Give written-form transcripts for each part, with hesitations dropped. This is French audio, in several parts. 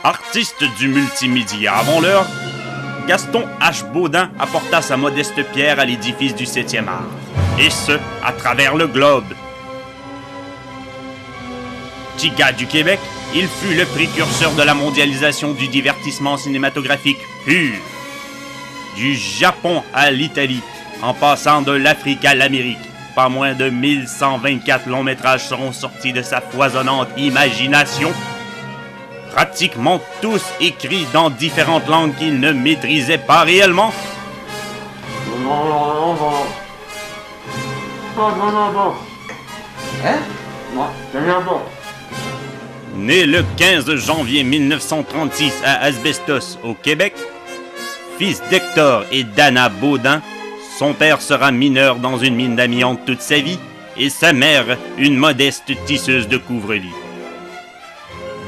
Artiste du multimédia avant l'heure, Gaston H. Baudin apporta sa modeste pierre à l'édifice du 7e art, et ce, à travers le globe. Petit gars du Québec, il fut le précurseur de la mondialisation du divertissement cinématographique pur. Du Japon à l'Italie, en passant de l'Afrique à l'Amérique, pas moins de 1124 longs métrages seront sortis de sa foisonnante imagination. Pratiquement tous écrits dans différentes langues qu'il ne maîtrisait pas réellement. Né le 15 janvier 1936 à Asbestos, au Québec, fils d'Hector et d'Anna Baudin, son père sera mineur dans une mine d'amiante toute sa vie et sa mère une modeste tisseuse de couvre-lit.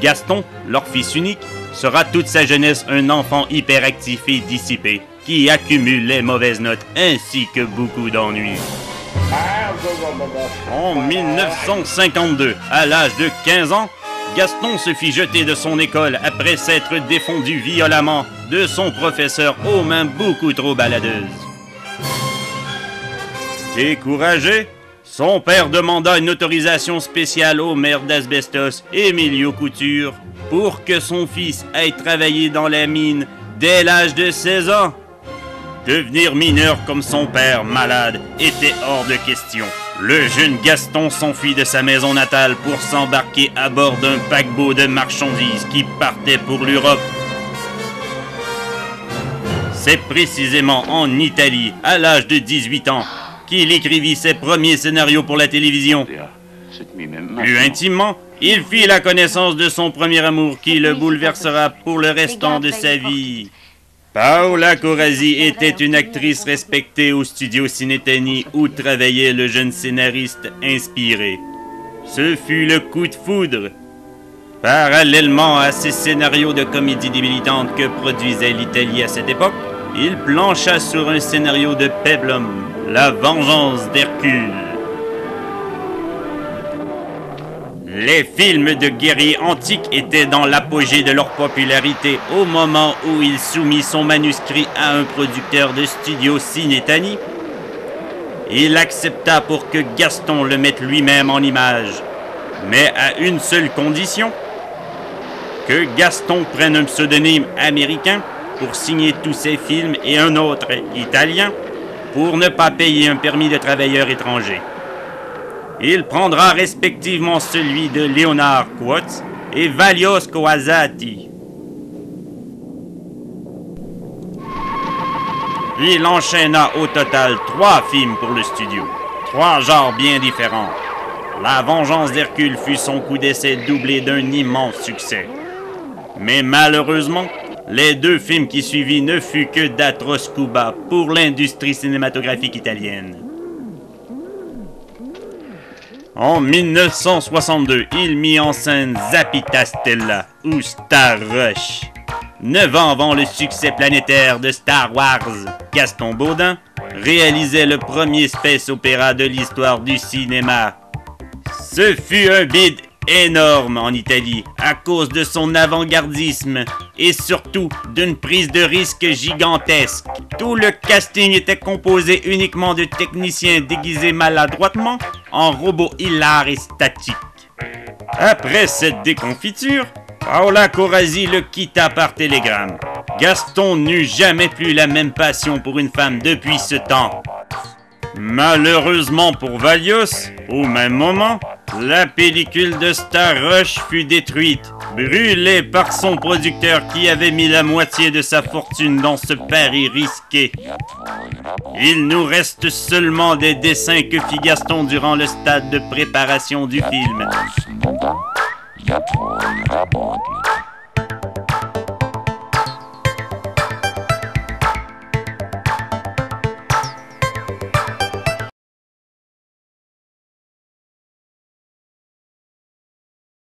Gaston, leur fils unique, sera toute sa jeunesse un enfant hyperactif et dissipé, qui accumule les mauvaises notes ainsi que beaucoup d'ennuis. En 1952, à l'âge de 15 ans, Gaston se fit jeter de son école après s'être défendu violemment de son professeur aux mains beaucoup trop baladeuses. Découragé, son père demanda une autorisation spéciale au maire d'Asbestos, Émilio Couture, pour que son fils aille travailler dans la mine dès l'âge de 16 ans. Devenir mineur comme son père, malade, était hors de question. Le jeune Gaston s'enfuit de sa maison natale pour s'embarquer à bord d'un paquebot de marchandises qui partait pour l'Europe. C'est précisément en Italie, à l'âge de 18 ans, qu'il écrivit ses premiers scénarios pour la télévision. Plus intimement, il fit la connaissance de son premier amour qui le bouleversera pour le restant de sa vie. Paola Corazzi était une actrice respectée au studio Cinetani où travaillait le jeune scénariste inspiré. Ce fut le coup de foudre. Parallèlement à ces scénarios de comédie débilitante que produisait l'Italie à cette époque, il plancha sur un scénario de Peplum, La vengeance d'Hercule. Les films de guerriers antiques étaient dans l'apogée de leur popularité au moment où il soumit son manuscrit à un producteur de studio Cinetani. Il accepta pour que Gaston le mette lui-même en image, mais à une seule condition, que Gaston prenne un pseudonyme américain pour signer tous ses films et un autre italien pour ne pas payer un permis de travailleur étranger. Il prendra respectivement celui de Léonard Coates et Valios Coasati. Il enchaîna au total 3 films pour le studio, 3 genres bien différents. La vengeance d'Hercule fut son coup d'essai doublé d'un immense succès. Mais malheureusement, les 2 films qui suivirent ne furent que d'atroces coups bas pour l'industrie cinématographique italienne. En 1962, il mit en scène Zapita Stella ou Star Rush. 9 ans avant le succès planétaire de Star Wars, Gaston Baudin réalisait le premier space opéra de l'histoire du cinéma. Ce fut un bid énorme en Italie à cause de son avant-gardisme et surtout d'une prise de risque gigantesque. Tout le casting était composé uniquement de techniciens déguisés maladroitement en robots hilars et statiques. Après cette déconfiture, Paola Corazzi le quitta par télégramme. Gaston n'eut jamais plus la même passion pour une femme depuis ce temps. Malheureusement pour Valios, au même moment, la pellicule de Star Rush fut détruite, brûlée par son producteur qui avait mis la moitié de sa fortune dans ce pari risqué. Il nous reste seulement des dessins que fit Gaston durant le stade de préparation du film.